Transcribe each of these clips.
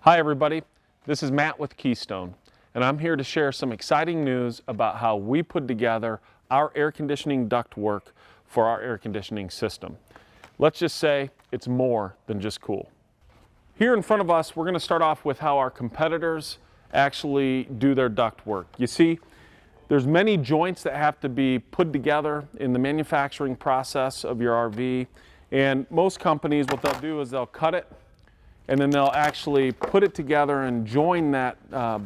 Hi everybody, this is Matt with Keystone, and I'm here to share some exciting news about how we put together our air conditioning duct work for our air conditioning system. Let's just say it's more than just cool. Here in front of us, we're going to start off with how our competitors actually do their duct work. You see, there's many joints that have to be put together in the manufacturing process of your RV, and most companies, what they'll do is they'll cut it and then they'll actually put it together and join that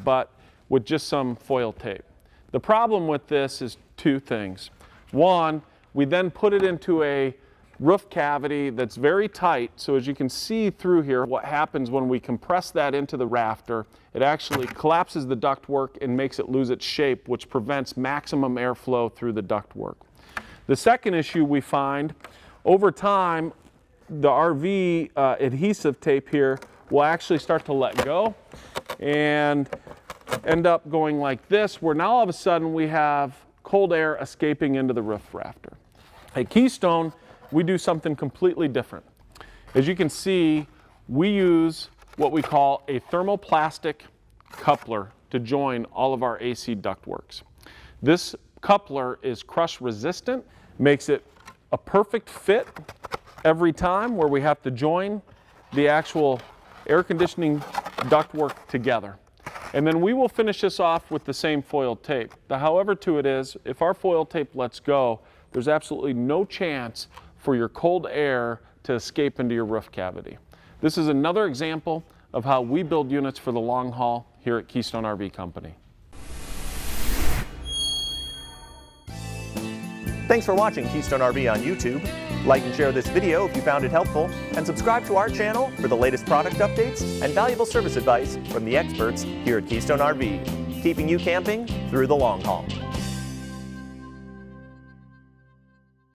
butt with just some foil tape. The problem with this is two things. One, we then put it into a roof cavity that's very tight, so as you can see through here, what happens when we compress that into the rafter, it actually collapses the ductwork and makes it lose its shape, which prevents maximum airflow through the ductwork. The second issue we find, over time, the RV adhesive tape here will actually start to let go and end up going like this, where now all of a sudden we have cold air escaping into the roof rafter. At Keystone, we do something completely different. As you can see, we use what we call a thermoplastic coupler to join all of our AC ductworks. This coupler is crush resistant, makes it a perfect fit every time where we have to join the actual air conditioning ductwork together. And then we will finish this off with the same foil tape. The however to it is, if our foil tape lets go, there's absolutely no chance for your cold air to escape into your roof cavity. This is another example of how we build units for the long haul here at Keystone RV Company. Thanks for watching Keystone RV on YouTube. Like and share this video if you found it helpful, and subscribe to our channel for the latest product updates and valuable service advice from the experts here at Keystone RV, keeping you camping through the long haul.